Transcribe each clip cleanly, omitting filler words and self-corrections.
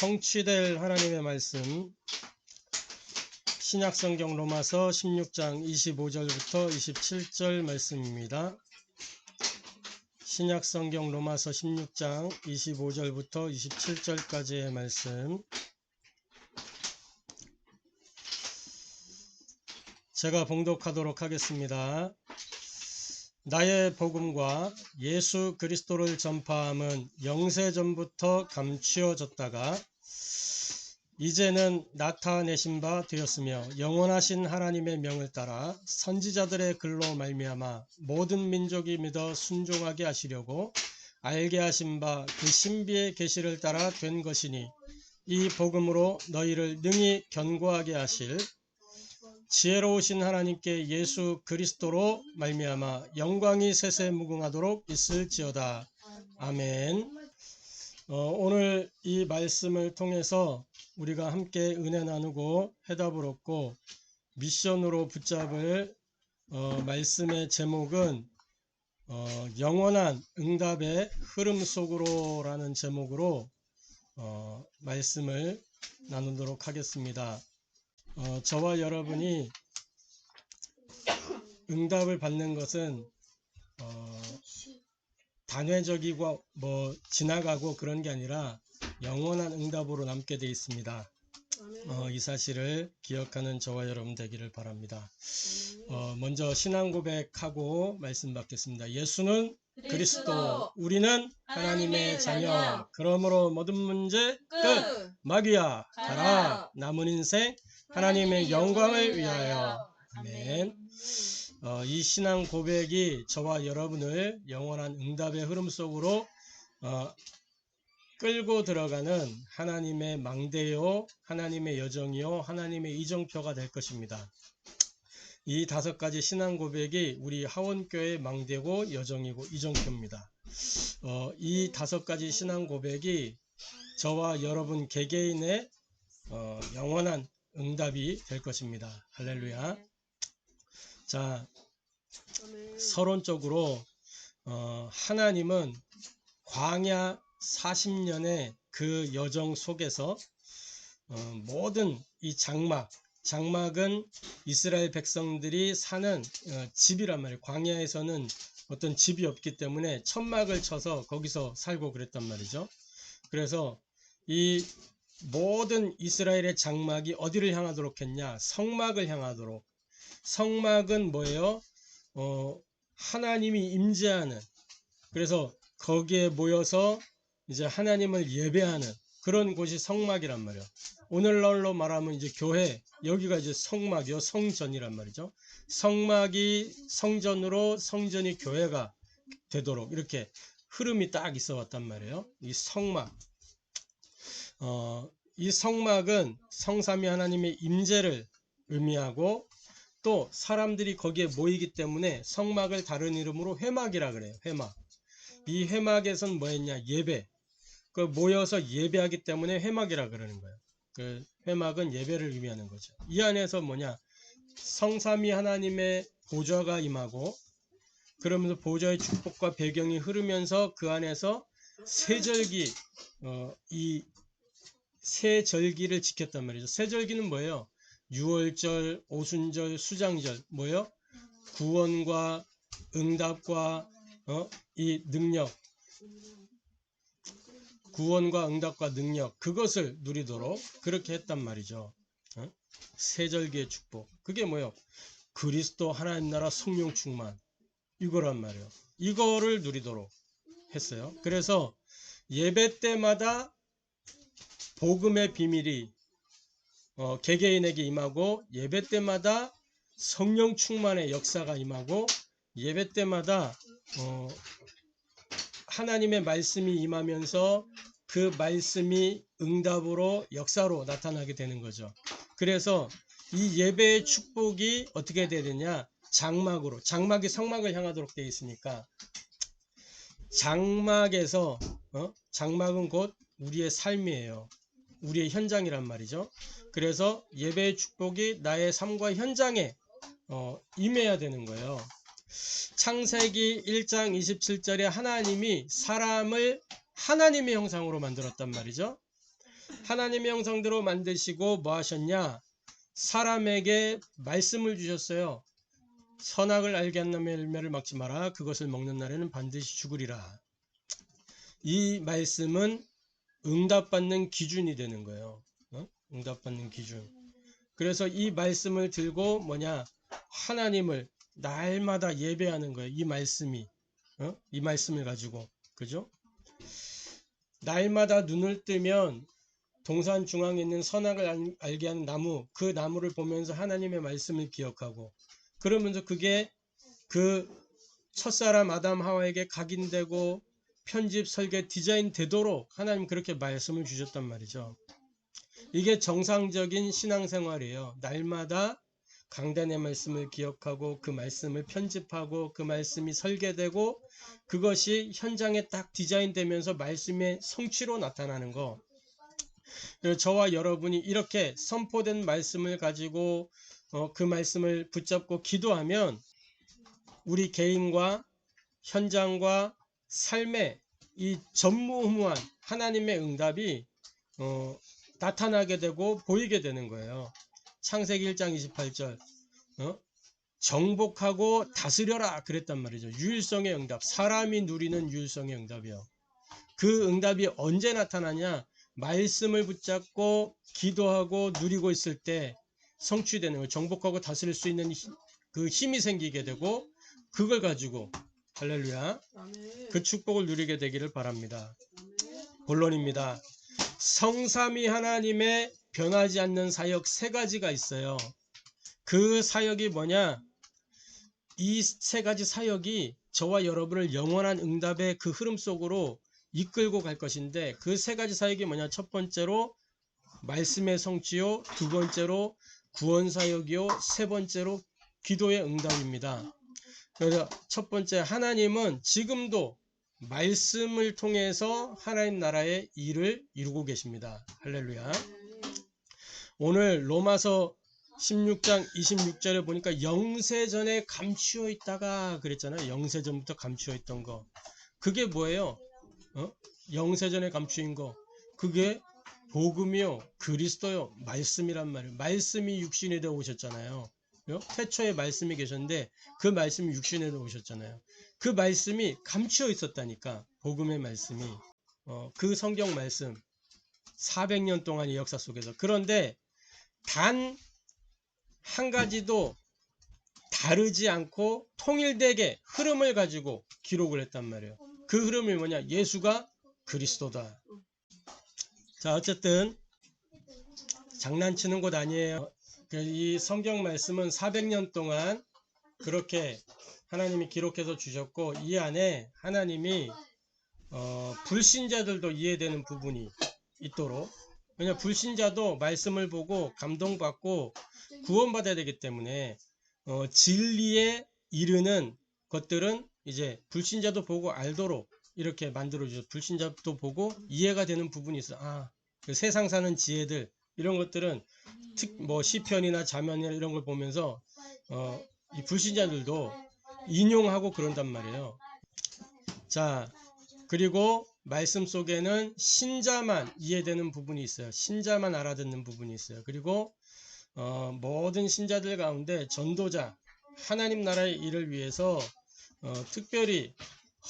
성취될 하나님의 말씀, 신약성경 로마서 16장 25절부터 27절 말씀입니다. 신약성경 로마서 16장 25절부터 27절까지의 말씀, 제가 봉독하도록 하겠습니다. 나의 복음과 예수 그리스도를 전파함은 영세전부터 감추어졌다가 이제는 나타내신 바 되었으며, 영원하신 하나님의 명을 따라 선지자들의 글로 말미암아 모든 민족이 믿어 순종하게 하시려고 알게 하신 바 그 신비의 계시를 따라 된 것이니, 이 복음으로 너희를 능히 견고하게 하실 지혜로우신 하나님께 예수 그리스도로 말미암아 영광이 세세 무궁하도록 있을지어다. 아멘. 오늘 이 말씀을 통해서 우리가 함께 은혜 나누고 해답을 얻고 미션으로 붙잡을 말씀의 제목은 영원한 응답의 흐름 속으로 라는 제목으로 말씀을 나누도록 하겠습니다. 저와 여러분이 응답을 받는 것은 단회적이고 지나가고 그런 게 아니라 영원한 응답으로 남게 되어 있습니다. 이 사실을 기억하는 저와 여러분 되기를 바랍니다. 먼저 신앙 고백하고 말씀 받겠습니다. 예수는 그리스도, 우리는 하나님의 자녀. 그러므로 모든 문제 끝. 마귀야 가라. 남은 인생 하나님의 영광을 위하여. 아멘. 이 신앙 고백이 저와 여러분을 영원한 응답의 흐름 속으로 끌고 들어가는 하나님의 망대요, 하나님의 여정이요, 하나님의 이정표가 될 것입니다. 이 5가지 신앙 고백이 우리 하원교회의 망대고 여정이고 이정표입니다. 이 5가지 신앙 고백이 저와 여러분 개개인의 영원한 응답이 될 것입니다. 할렐루야. 자, 서론적으로 하나님은 광야 40년의 그 여정 속에서 모든 이 장막은 이스라엘 백성들이 사는 집이란 말이에요. 광야에서는 어떤 집이 없기 때문에 천막을 쳐서 거기서 살고 그랬단 말이죠. 그래서 이 모든 이스라엘의 장막이 어디를 향하도록 했냐? 성막을 향하도록. 성막은 뭐예요? 하나님이 임재하는, 그래서 거기에 모여서 이제 하나님을 예배하는 그런 곳이 성막이란 말이에요. 오늘날로 말하면 이제 교회, 여기가 이제 성막이요, 성전이란 말이죠. 성막이 성전으로, 성전이 교회가 되도록 이렇게 흐름이 딱 있어 왔단 말이에요. 이 성막. 이 성막은 성삼위 하나님의 임재를 의미하고, 또 사람들이 거기에 모이기 때문에 성막을 다른 이름으로 회막이라 그래요. 회막. 이 회막에선 뭐 했냐? 예배. 그 모여서 예배하기 때문에 회막이라 그러는 거예요. 그 회막은 예배를 의미하는 거죠. 이 안에서 뭐냐? 성삼위 하나님의 보좌가 임하고, 그러면서 보좌의 축복과 배경이 흐르면서 그 안에서 세절기, 이 세절기를 지켰단 말이죠. 세절기는 뭐예요? 유월절, 오순절, 수장절, 뭐예요? 구원과 응답과 이 능력, 구원과 응답과 능력, 그것을 누리도록 그렇게 했단 말이죠. 세절기의 축복. 그게 뭐예요? 그리스도 하나님 나라 성령 충만, 이거란 말이에요. 이거를 누리도록 했어요. 그래서 예배 때마다 복음의 비밀이 개개인에게 임하고, 예배 때마다 성령 충만의 역사가 임하고, 예배 때마다 하나님의 말씀이 임하면서 그 말씀이 응답으로 역사로 나타나게 되는 거죠. 그래서 이 예배의 축복이 어떻게 되느냐? 장막으로. 장막이 성막을 향하도록 되어 있으니까 장막에서 장막은 곧 우리의 삶이에요. 우리의 현장이란 말이죠. 그래서 예배의 축복이 나의 삶과 현장에 임해야 되는 거예요. 창세기 1장 27절에 하나님이 사람을 하나님의 형상으로 만들었단 말이죠. 하나님의 형상대로 만드시고 뭐 하셨냐? 사람에게 말씀을 주셨어요. 선악을 알게 하는 나무의 열매를 막지 마라. 그것을 먹는 날에는 반드시 죽으리라. 이 말씀은 응답받는 기준이 되는 거예요. 응답받는 기준. 그래서 이 말씀을 들고 하나님을 날마다 예배하는 거예요. 이 말씀이. 이 말씀을 가지고. 그죠? 날마다 눈을 뜨면 동산 중앙에 있는 선악을 알게 하는 나무, 그 나무를 보면서 하나님의 말씀을 기억하고, 그러면서 그게 그 첫사람 아담 하와에게 각인되고 편집, 설계, 디자인 되도록 하나님 그렇게 말씀을 주셨단 말이죠. 이게 정상적인 신앙생활이에요. 날마다 강단의 말씀을 기억하고 그 말씀을 편집하고 그 말씀이 설계되고 그것이 현장에 딱 디자인되면서 말씀의 성취로 나타나는 거. 저와 여러분이 이렇게 선포된 말씀을 가지고 그 말씀을 붙잡고 기도하면 우리 개인과 현장과 삶의 이 전무후무한 하나님의 응답이 나타나게 되고 보이게 되는 거예요. 창세기 1장 28절 정복하고 다스려라 그랬단 말이죠. 유일성의 응답, 사람이 누리는 유일성의 응답이요. 그 응답이 언제 나타나냐? 말씀을 붙잡고 기도하고 누리고 있을 때 성취되는 거예요. 정복하고 다스릴 수 있는 그 힘이 생기게 되고 그걸 가지고 할렐루야 그 축복을 누리게 되기를 바랍니다. 본론입니다. 성삼위 하나님의 변하지 않는 사역 세 가지가 있어요. 그 사역이 뭐냐? 이 세 가지 사역이 저와 여러분을 영원한 응답의 그 흐름 속으로 이끌고 갈 것인데 그 세 가지 사역이 뭐냐? 첫 번째로 말씀의 성취요, 두 번째로 구원 사역이요, 세 번째로 기도의 응답입니다. 그래서 첫 번째, 하나님은 지금도 말씀을 통해서 하나님 나라의 일을 이루고 계십니다. 할렐루야. 오늘 로마서 16장 26절에 보니까 영세전에 감추어 있다가 그랬잖아요. 영세전부터 감추어 있던 거. 그게 뭐예요? 영세전에 감추인 거. 그게 복음이요, 그리스도요, 말씀이란 말이에요. 말씀이 육신이 되어 오셨잖아요. 태초에 말씀이 계셨는데 그 말씀이 육신에 되어 오셨잖아요. 그 말씀이 감추어 있었다니까. 복음의 말씀이. 그 성경 말씀 400년 동안의 역사 속에서. 그런데 단 한 가지도 다르지 않고 통일되게 흐름을 가지고 기록을 했단 말이에요. 그 흐름이 뭐냐? 예수가 그리스도다. 자, 어쨌든 장난치는 곳 아니에요. 이 성경 말씀은 400년 동안 그렇게 하나님이 기록해서 주셨고 이 안에 하나님이 불신자들도 이해되는 부분이 있도록, 왜냐하면 불신자도 말씀을 보고 감동받고 구원받아야 되기 때문에 진리에 이르는 것들은 이제 불신자도 보고 알도록 이렇게 만들어주죠. 불신자도 보고 이해가 되는 부분이 있어요. 그 세상 사는 지혜들 이런 것들은 시편이나 자면이나 이런 걸 보면서 이 불신자들도 인용하고 그런단 말이에요. 자, 그리고 말씀 속에는 신자만 이해되는 부분이 있어요. 신자만 알아듣는 부분이 있어요. 그리고 모든 신자들 가운데 전도자, 하나님 나라의 일을 위해서 특별히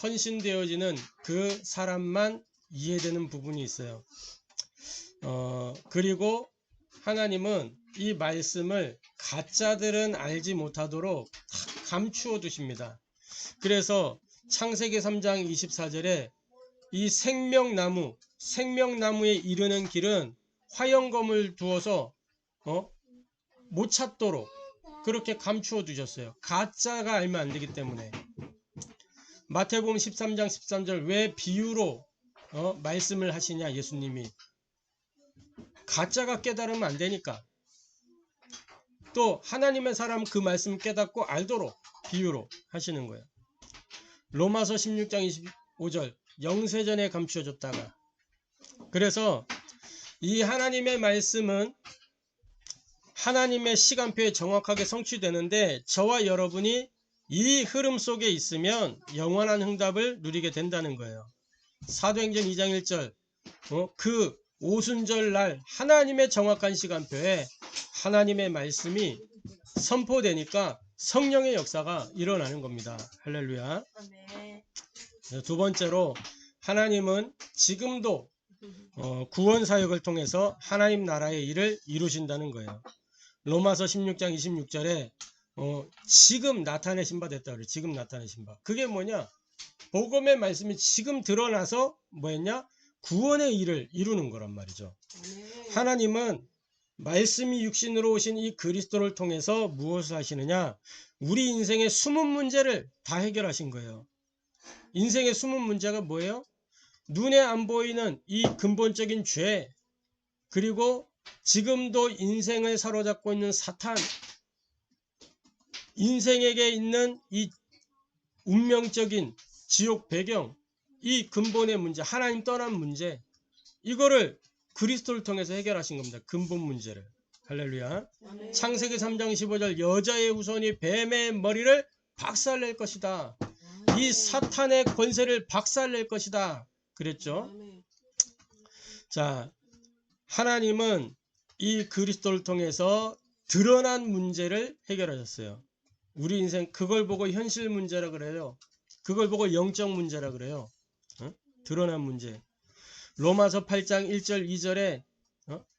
헌신되어지는 그 사람만 이해되는 부분이 있어요. 그리고 하나님은 이 말씀을 가짜들은 알지 못하도록 감추어 두십니다. 그래서 창세기 3장 24절에 이 생명나무에 이르는 길은 화영검을 두어서 못 찾도록 그렇게 감추어 두셨어요. 가짜가 알면 안 되기 때문에. 마태복음 13장 13절 왜 비유로 말씀을 하시냐? 예수님이 가짜가 깨달으면 안 되니까. 또 하나님의 사람 그 말씀 깨닫고 알도록 비유로 하시는 거예요. 로마서 16장 25절 영세전에 감추어졌다가. 그래서 이 하나님의 말씀은 하나님의 시간표에 정확하게 성취되는데 저와 여러분이 이 흐름 속에 있으면 영원한 응답을 누리게 된다는 거예요. 사도행전 2장 1절 그 오순절 날 하나님의 정확한 시간표에 하나님의 말씀이 선포되니까 성령의 역사가 일어나는 겁니다. 할렐루야. 두 번째로 하나님은 지금도 구원 사역을 통해서 하나님 나라의 일을 이루신다는 거예요. 로마서 16장 26절에 지금 나타내신 바 됐다 그래요. 지금 나타내신 바. 그게 뭐냐? 복음의 말씀이 지금 드러나서 뭐였냐? 구원의 일을 이루는 거란 말이죠. 하나님은 말씀이 육신으로 오신 이 그리스도를 통해서 무엇을 하시느냐? 우리 인생의 숨은 문제를 다 해결하신 거예요. 인생의 숨은 문제가 뭐예요? 눈에 안 보이는 이 근본적인 죄, 그리고 지금도 인생을 사로잡고 있는 사탄, 인생에게 있는 이 운명적인 지옥 배경, 이 근본의 문제, 하나님 떠난 문제, 이거를 그리스도를 통해서 해결하신 겁니다. 근본 문제를. 할렐루야. 아멘. 창세기 3장 15절 여자의 후손이 뱀의 머리를 박살낼 것이다. 이 사탄의 권세를 박살낼 것이다. 그랬죠. 아멘. 자, 하나님은 이 그리스도를 통해서 드러난 문제를 해결하셨어요. 우리 인생 그걸 보고 현실 문제라 그래요. 그걸 보고 영적 문제라 그래요. 드러난 문제. 로마서 8장 1절 2절에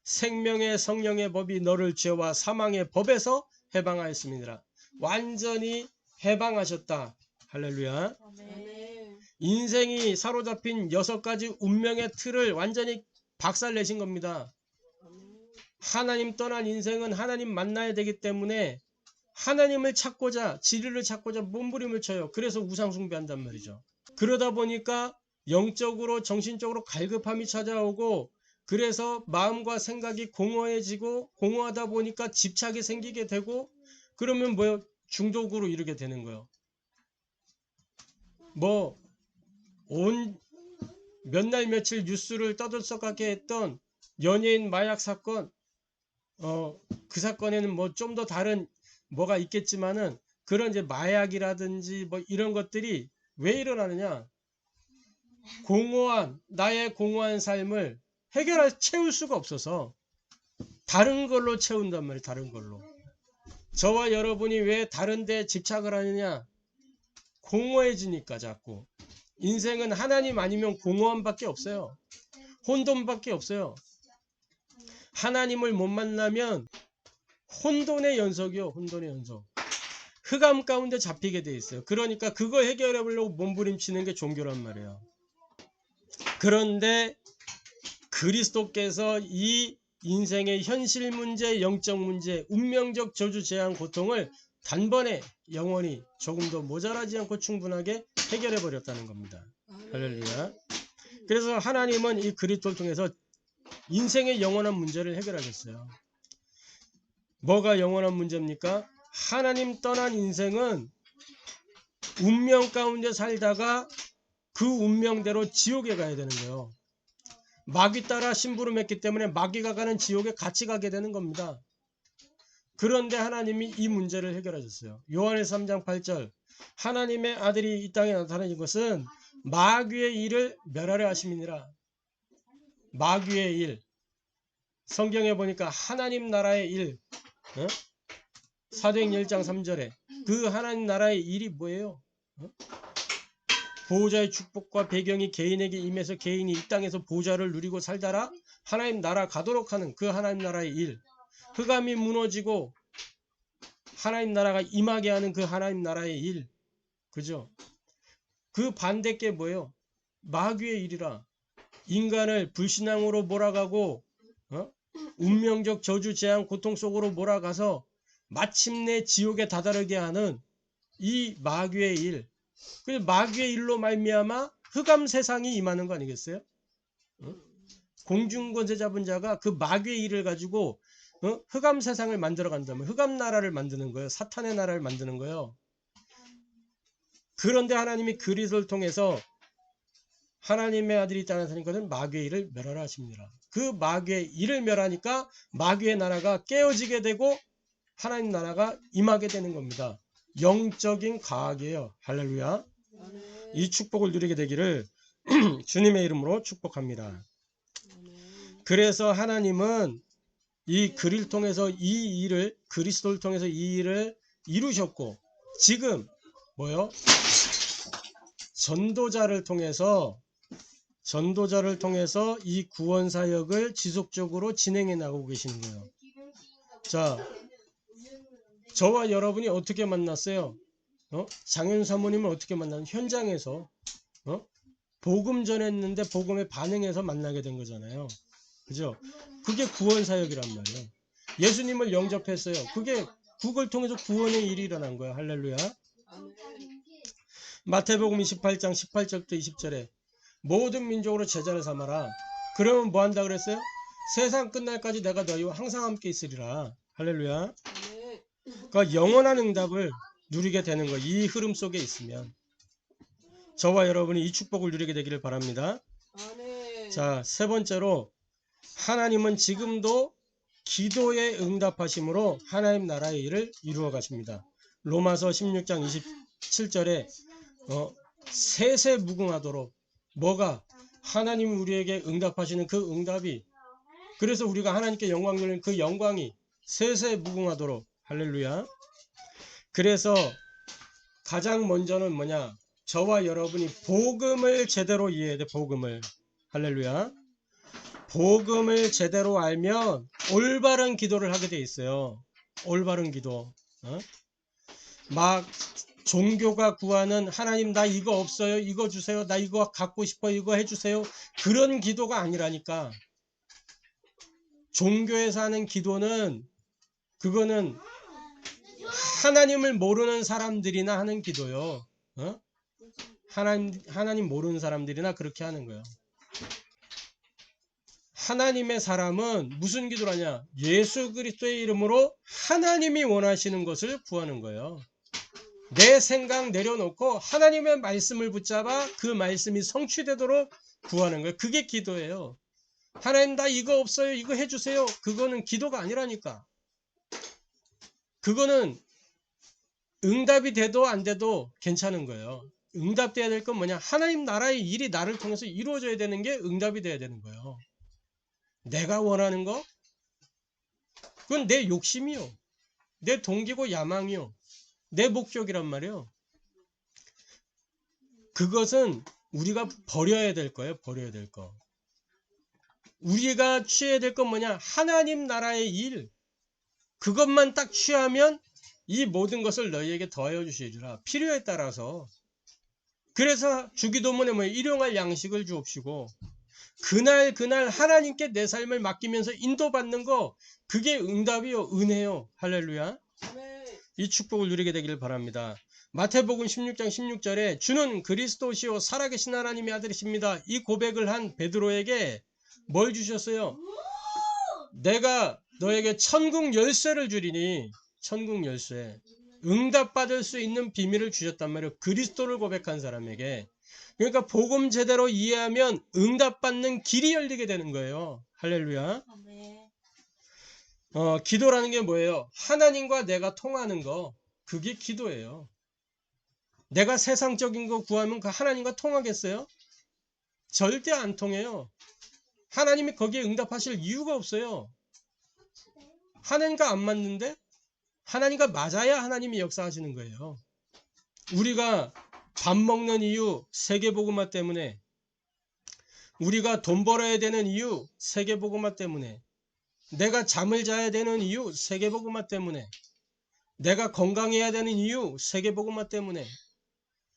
생명의 성령의 법이 너를 죄와 사망의 법에서 해방하였습니다. 완전히 해방하셨다. 할렐루야. 아멘. 인생이 사로잡힌 6가지 운명의 틀을 완전히 박살내신 겁니다. 하나님 떠난 인생은 하나님 만나야 되기 때문에 하나님을 찾고자, 진리를 찾고자 몸부림을 쳐요. 그래서 우상 숭배한단 말이죠. 그러다 보니까 영적으로 정신적으로 갈급함이 찾아오고, 그래서 마음과 생각이 공허해지고, 공허하다 보니까 집착이 생기게 되고, 그러면 뭐요? 중독으로 이르게 되는 거예요. 뭐 몇 날 며칠 뉴스를 떠들썩하게 했던 연예인 마약 사건, 그 사건에는 뭐 좀 더 다른 뭐가 있겠지만은, 그런 이제 마약이라든지 뭐 이런 것들이 왜 일어나느냐? 나의 공허한 삶을 채울 수가 없어서 다른 걸로 채운단 말이에요. 다른 걸로. 저와 여러분이 왜 다른 데 집착을 하느냐? 공허해지니까. 자꾸 인생은 하나님 아니면 공허함밖에 없어요. 혼돈밖에 없어요. 하나님을 못 만나면 혼돈의 연속이요. 혼돈의 연속. 흑암 가운데 잡히게 돼 있어요. 그러니까 그거 해결해 보려고 몸부림치는 게 종교란 말이에요. 그런데 그리스도께서 이 인생의 현실 문제, 영적 문제, 운명적 저주, 재앙, 고통을 단번에 영원히 조금도 모자라지 않고 충분하게 해결해 버렸다는 겁니다. 할렐루야. 그래서 하나님은 이 그리스도를 통해서 인생의 영원한 문제를 해결하셨어요. 뭐가 영원한 문제입니까? 하나님 떠난 인생은 운명 가운데 살다가 그 운명대로 지옥에 가야 되는 거예요. 마귀 따라 심부름했기 때문에 마귀가 가는 지옥에 같이 가게 되는 겁니다. 그런데 하나님이 이 문제를 해결하셨어요. 요한에서 3장 8절 하나님의 아들이 이 땅에 나타나신 것은 마귀의 일을 멸하려 하심이니라. 마귀의 일, 성경에 보니까 하나님 나라의 일, 사도행 1장 3절에 그 하나님 나라의 일이 뭐예요? 보호자의 축복과 배경이 개인에게 임해서 개인이 이 땅에서 보호자를 누리고 살다가 하나님 나라 가도록 하는 그 하나님 나라의 일, 흑암이 무너지고 하나님 나라가 임하게 하는 그 하나님 나라의 일, 그죠? 그 반대 게 뭐예요? 마귀의 일이라. 인간을 불신앙으로 몰아가고 운명적 저주, 재앙, 고통 속으로 몰아가서 마침내 지옥에 다다르게 하는 이 마귀의 일. 그 마귀의 일로 말미암아 흑암 세상이 임하는 거 아니겠어요? 공중권세 잡은 자가 그 마귀의 일을 가지고 흑암 세상을 만들어 간다면 흑암 나라를 만드는 거예요. 사탄의 나라를 만드는 거예요. 그런데 하나님이 그리스도를 통해서 하나님의 아들이 이 땅에 사는 것은 마귀의 일을 멸하라 하십니다. 그 마귀의 일을 멸하니까 마귀의 나라가 깨어지게 되고 하나님 나라가 임하게 되는 겁니다. 영적인 과학이에요. 할렐루야. 이 축복을 누리게 되기를 주님의 이름으로 축복합니다. 그래서 하나님은 이 그리스도를 통해서 그리스도를 통해서 이 일을 이루셨고, 지금 뭐요? 전도자를 통해서 이 구원 사역을 지속적으로 진행해 나가고 계시는 거예요. 자, 저와 여러분이 어떻게 만났어요? 장현 사모님을 어떻게 만났는? 현장에서 복음 전했는데 복음에 반응해서 만나게 된 거잖아요. 그죠? 그게 구원 사역이란 말이에요. 예수님을 영접했어요. 그걸 통해서 구원의 일이 일어난 거예요. 할렐루야. 마태복음 28장 18절부터 20절에 모든 민족으로 제자를 삼아라. 그러면 뭐 한다 그랬어요? 세상 끝날까지 내가 너희와 항상 함께 있으리라. 할렐루야. 그러니까 영원한 응답을 누리게 되는 거예요. 이 흐름 속에 있으면. 저와 여러분이 이 축복을 누리게 되기를 바랍니다. 자, 세 번째로 하나님은 지금도 기도에 응답하심으로 하나님 나라의 일을 이루어 가십니다. 로마서 16장 27절에 세세무궁하도록 뭐가 하나님이 우리에게 응답하시는 그 응답이, 그래서 우리가 하나님께 영광 돌리는 그 영광이 세세무궁하도록. 할렐루야. 그래서 가장 먼저는 뭐냐? 저와 여러분이 복음을 제대로 이해해야 돼. 복음을. 할렐루야. 복음을 제대로 알면 올바른 기도를 하게 돼 있어요. 올바른 기도. 막 종교가 구하는 하나님 나 이거 없어요. 이거 주세요. 나 이거 갖고 싶어. 이거 해주세요. 그런 기도가 아니라니까. 종교에서 하는 기도는 그거는 하나님을 모르는 사람들이나 하는 기도요. 하나님 모르는 사람들이나 그렇게 하는 거예요. 하나님의 사람은 무슨 기도를 하냐? 예수 그리스도의 이름으로 하나님이 원하시는 것을 구하는 거예요. 내 생각 내려놓고 하나님의 말씀을 붙잡아 그 말씀이 성취되도록 구하는 거예요. 그게 기도예요. 하나님 나 이거 없어요. 이거 해주세요. 그거는 기도가 아니라니까. 그거는 응답이 돼도 안 돼도 괜찮은 거예요. 응답돼야 될 건 뭐냐? 하나님 나라의 일이 나를 통해서 이루어져야 되는 게 응답이 돼야 되는 거예요. 내가 원하는 거? 그건 내 욕심이요. 내 동기고 야망이요. 내 목적이란 말이에요. 그것은 우리가 버려야 될 거예요. 버려야 될 거. 우리가 취해야 될 건 뭐냐? 하나님 나라의 일. 그것만 딱 취하면 이 모든 것을 너희에게 더하여 주시리라. 필요에 따라서. 그래서 주기도문에 뭐 일용할 양식을 주옵시고 그날 하나님께 내 삶을 맡기면서 인도받는 거, 그게 응답이요. 은혜요. 할렐루야. 이 축복을 누리게 되기를 바랍니다. 마태복음 16장 16절에 주는 그리스도시요 살아계신 하나님의 아들이십니다. 이 고백을 한 베드로에게 뭘 주셨어요? 내가 너에게 천국 열쇠를 주리니, 천국 열쇠, 응답받을 수 있는 비밀을 주셨단 말이에요. 그리스도를 고백한 사람에게. 그러니까 복음 제대로 이해하면 응답받는 길이 열리게 되는 거예요. 할렐루야. 기도라는 게 뭐예요? 하나님과 내가 통하는 거, 그게 기도예요. 내가 세상적인 거 구하면 그 하나님과 통하겠어요? 절대 안 통해요. 하나님이 거기에 응답하실 이유가 없어요. 하나님과 안 맞는데? 하나님과 맞아야 하나님이 역사하시는 거예요. 우리가 밥 먹는 이유 세계복음화 때문에, 우리가 돈 벌어야 되는 이유 세계복음화 때문에, 내가 잠을 자야 되는 이유 세계복음화 때문에, 내가 건강해야 되는 이유 세계복음화 때문에.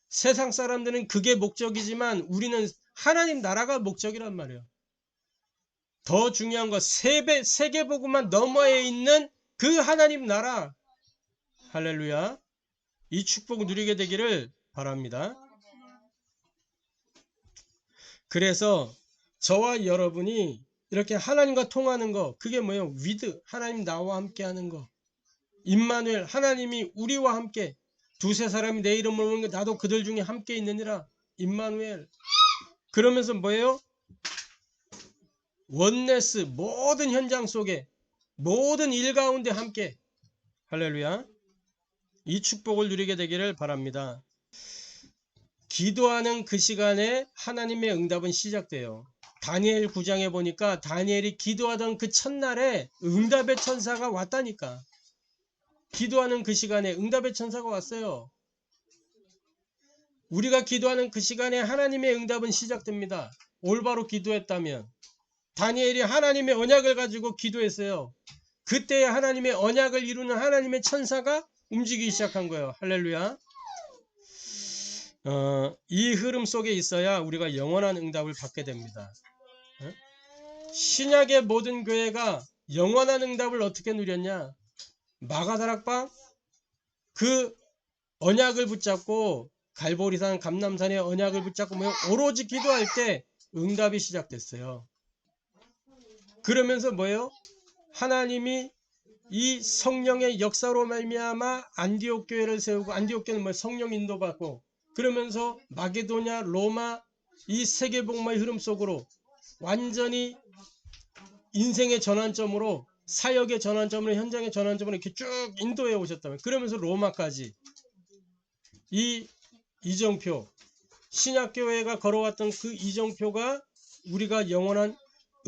세상 사람들은 그게 목적이지만 우리는 하나님 나라가 목적이란 말이에요. 더 중요한 거 세계복음화 너머에 있는 그 하나님 나라. 할렐루야. 이 축복을 누리게 되기를 바랍니다. 그래서 저와 여러분이 이렇게 하나님과 통하는 거, 그게 뭐예요? 위드, 하나님 나와 함께 하는 거. 임마누엘, 하나님이 우리와 함께. 두세 사람이 내 이름을 부르는 게 나도 그들 중에 함께 있느니라. 임마누엘. 그러면서 뭐예요? 원네스, 모든 현장 속에, 모든 일 가운데 함께. 할렐루야. 이 축복을 누리게 되기를 바랍니다. 기도하는 그 시간에 하나님의 응답은 시작돼요. 다니엘 9장에 보니까 다니엘이 기도하던 그 첫날에 응답의 천사가 왔다니까. 기도하는 그 시간에 응답의 천사가 왔어요. 우리가 기도하는 그 시간에 하나님의 응답은 시작됩니다. 올바로 기도했다면. 다니엘이 하나님의 언약을 가지고 기도했어요. 그때 하나님의 언약을 이루는 하나님의 천사가 움직이기 시작한 거예요. 할렐루야. 이 흐름 속에 있어야 우리가 영원한 응답을 받게 됩니다. 신약의 모든 교회가 영원한 응답을 어떻게 누렸냐? 마가다락방 그 언약을 붙잡고 갈보리산 감람산의 언약을 붙잡고 오로지 기도할 때 응답이 시작됐어요. 그러면서 뭐예요? 하나님이 이 성령의 역사로 말미암아 안디옥 교회를 세우고, 안디옥 교회는 뭐 성령 인도받고, 그러면서 마게도냐, 로마 이 세계복음화의 흐름 속으로 완전히 인생의 전환점으로, 사역의 전환점으로, 현장의 전환점으로 이렇게 쭉 인도해 오셨다면, 그러면서 로마까지 이 이정표, 신약교회가 걸어왔던 그 이정표가 우리가 영원한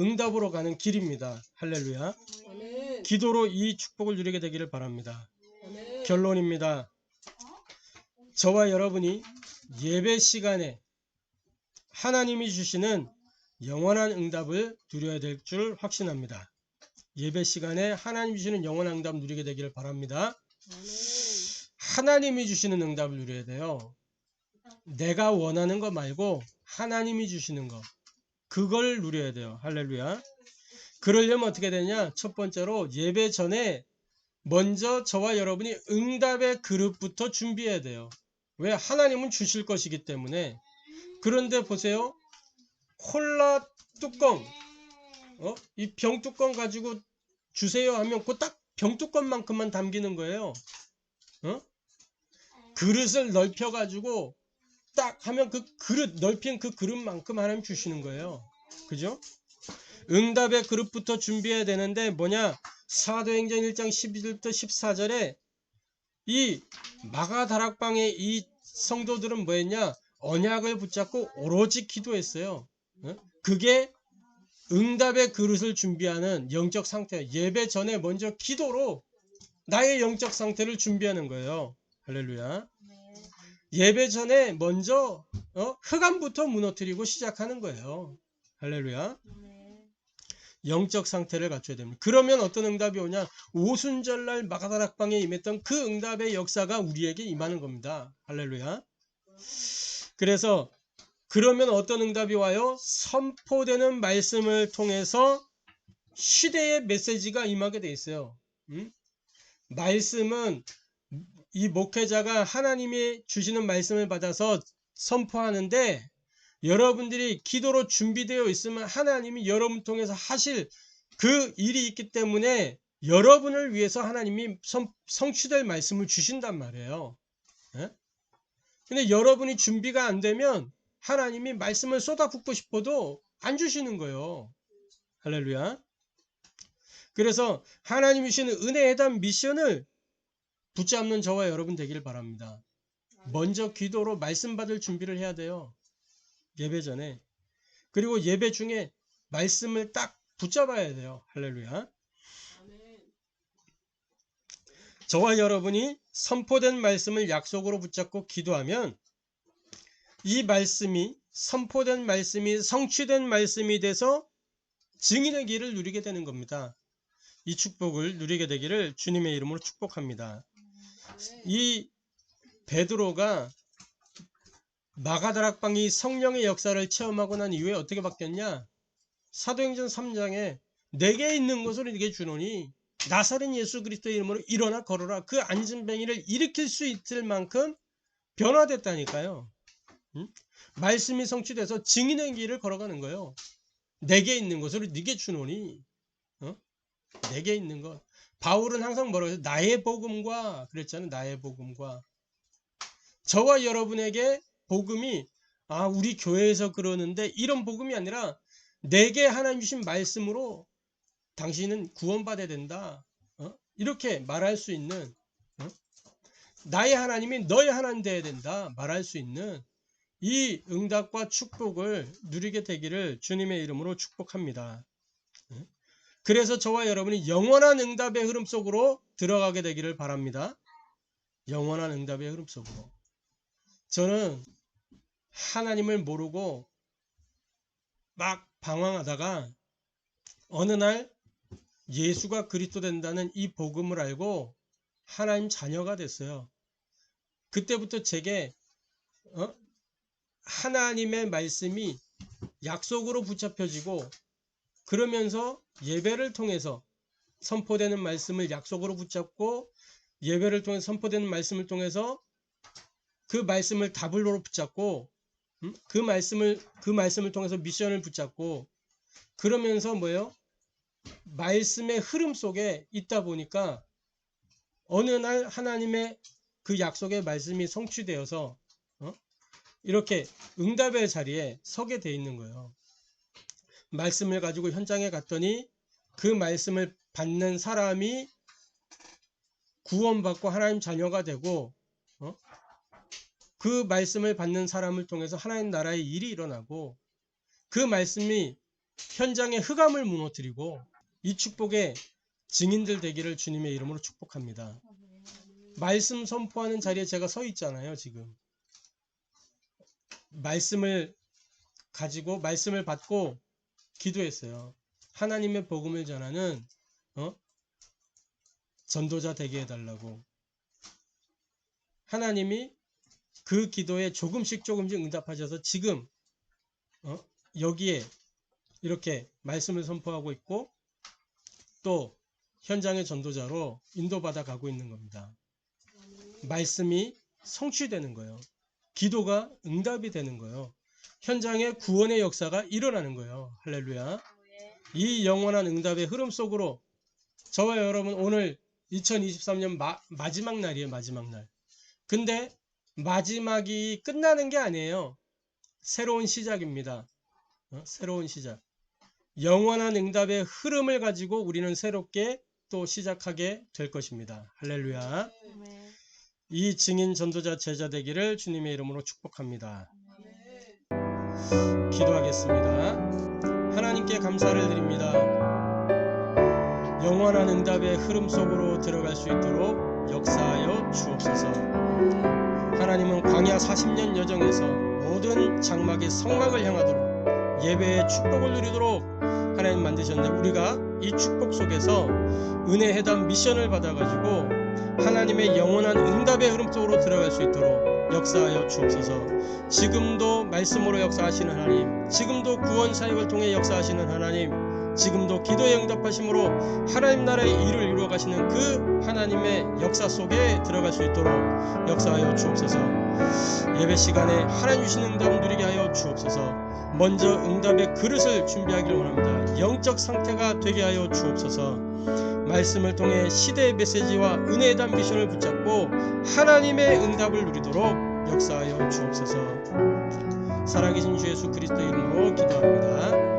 응답으로 가는 길입니다. 할렐루야. 아멘. 기도로 이 축복을 누리게 되기를 바랍니다. 아멘. 결론입니다. 저와 여러분이 예배 시간에 하나님이 주시는 영원한 응답을 누려야 될 줄 확신합니다. 예배 시간에 하나님이 주시는 영원한 응답 누리게 되기를 바랍니다. 아멘. 하나님이 주시는 응답을 누려야 돼요. 내가 원하는 거 말고 하나님이 주시는 거, 그걸 누려야 돼요. 할렐루야. 그러려면 어떻게 되냐? 첫 번째로 예배 전에 먼저 저와 여러분이 응답의 그릇부터 준비해야 돼요. 왜? 하나님은 주실 것이기 때문에. 그런데 보세요. 콜라 뚜껑, 이 병뚜껑 가지고 주세요 하면 그 딱 병뚜껑만큼만 담기는 거예요. 그릇을 넓혀 가지고 딱 하면 그 그릇, 넓힌 그 그릇만큼 하나님 주시는 거예요. 그죠? 응답의 그릇부터 준비해야 되는데 뭐냐? 사도행전 1장 12절부터 14절에 이 마가다락방의 이 성도들은 뭐했냐? 언약을 붙잡고 오로지 기도했어요. 그게 응답의 그릇을 준비하는 영적 상태. 예배 전에 먼저 기도로 나의 영적 상태를 준비하는 거예요. 할렐루야. 예배 전에 먼저 흑암부터 무너뜨리고 시작하는 거예요. 할렐루야. 영적 상태를 갖춰야 됩니다. 그러면 어떤 응답이 오냐? 오순절날 마가다락방에 임했던 그 응답의 역사가 우리에게 임하는 겁니다. 할렐루야. 그래서 그러면 어떤 응답이 와요? 선포되는 말씀을 통해서 시대의 메시지가 임하게 돼 있어요. 말씀은 이 목회자가 하나님이 주시는 말씀을 받아서 선포하는데, 여러분들이 기도로 준비되어 있으면 하나님이 여러분 통해서 하실 그 일이 있기 때문에 여러분을 위해서 하나님이 성취될 말씀을 주신단 말이에요. 근데 여러분이 준비가 안 되면 하나님이 말씀을 쏟아붓고 싶어도 안 주시는 거예요. 할렐루야. 그래서 하나님이 주시는 은혜의 단 미션을 붙잡는 저와 여러분 되기를 바랍니다. 먼저 기도로 말씀 받을 준비를 해야 돼요. 예배 전에. 그리고 예배 중에 말씀을 딱 붙잡아야 돼요. 할렐루야. 저와 여러분이 선포된 말씀을 약속으로 붙잡고 기도하면 이 말씀이, 선포된 말씀이 성취된 말씀이 돼서 증인의 길을 누리게 되는 겁니다. 이 축복을 누리게 되기를 주님의 이름으로 축복합니다. 이 베드로가 마가다락방이 성령의 역사를 체험하고 난 이후에 어떻게 바뀌었냐? 사도행전 3장에 내게 있는 것을 네게 주노니 나사렛 예수 그리스도의 이름으로 일어나 걸어라. 그 안진뱅이를 일으킬 수 있을 만큼 변화됐다니까요. 말씀이 성취돼서 증인의 길을 걸어가는 거예요. 내게 있는 것을 네게 주노니. 내게 있는 것. 바울은 항상 뭐라고 해요? 나의 복음과 그랬잖아요. 나의 복음과. 저와 여러분에게 복음이 우리 교회에서 그러는데 이런 복음이 아니라 내게 하나님 주신 말씀으로 당신은 구원받아야 된다. 이렇게 말할 수 있는, 나의 하나님이 너의 하나님 되어야 된다 말할 수 있는 이 응답과 축복을 누리게 되기를 주님의 이름으로 축복합니다. 그래서 저와 여러분이 영원한 응답의 흐름 속으로 들어가게 되기를 바랍니다. 영원한 응답의 흐름 속으로. 저는 하나님을 모르고 막 방황하다가 어느 날 예수가 그리스도 된다는 이 복음을 알고 하나님 자녀가 됐어요. 그때부터 제게 하나님의 말씀이 약속으로 붙잡혀지고, 그러면서 예배를 통해서 선포되는 말씀을 약속으로 붙잡고, 예배를 통해 선포되는 말씀을 통해서 그 말씀을 답으로 붙잡고, 그 말씀을 통해서 미션을 붙잡고, 그러면서 뭐예요? 말씀의 흐름 속에 있다 보니까 어느 날 하나님의 그 약속의 말씀이 성취되어서 이렇게 응답의 자리에 서게 돼 있는 거예요. 말씀을 가지고 현장에 갔더니 그 말씀을 받는 사람이 구원받고 하나님 자녀가 되고, 그 말씀을 받는 사람을 통해서 하나님 나라의 일이 일어나고, 그 말씀이 현장의 흑암을 무너뜨리고, 이 축복의 증인들 되기를 주님의 이름으로 축복합니다. 말씀 선포하는 자리에 제가 서 있잖아요. 지금 말씀을 가지고 말씀을 받고 기도했어요. 하나님의 복음을 전하는 전도자 되게 해달라고. 하나님이 그 기도에 조금씩 응답하셔서 지금 여기에 이렇게 말씀을 선포하고 있고, 또 현장의 전도자로 인도받아 가고 있는 겁니다. 말씀이 성취되는 거예요. 기도가 응답이 되는 거예요. 현장에 구원의 역사가 일어나는 거예요. 할렐루야. 이 영원한 응답의 흐름 속으로 저와 여러분, 오늘 2023년 마지막 날이에요. 마지막 날. 근데 마지막이 끝나는 게 아니에요. 새로운 시작입니다. 새로운 시작. 영원한 응답의 흐름을 가지고 우리는 새롭게 또 시작하게 될 것입니다. 할렐루야. 이 증인 전도자 제자 되기를 주님의 이름으로 축복합니다. 기도하겠습니다. 하나님께 감사를 드립니다. 영원한 응답의 흐름 속으로 들어갈 수 있도록 역사하여 주옵소서. 하나님은 광야 40년 여정에서 모든 장막의 성막을 향하도록 예배의 축복을 누리도록 하나님 만드셨는데, 우리가 이 축복 속에서 은혜 회담 미션을 받아가지고 하나님의 영원한 응답의 흐름 속으로 들어갈 수 있도록 역사하여 주옵소서. 지금도 말씀으로 역사하시는 하나님, 지금도 구원 사역을 통해 역사하시는 하나님, 지금도 기도에 응답하심으로 하나님 나라의 일을 이루어 가시는 그 하나님의 역사 속에 들어갈 수 있도록 역사하여 주옵소서. 예배 시간에 하나님 주신 응답 누리게 하여 주옵소서. 먼저 응답의 그릇을 준비하기를 원합니다. 영적 상태가 되게 하여 주옵소서. 말씀을 통해 시대의 메시지와 은혜의 단 미션을 붙잡고 하나님의 응답을 누리도록 역사하여 주옵소서. 살아계신 주 예수 그리스도 이름으로 기도합니다.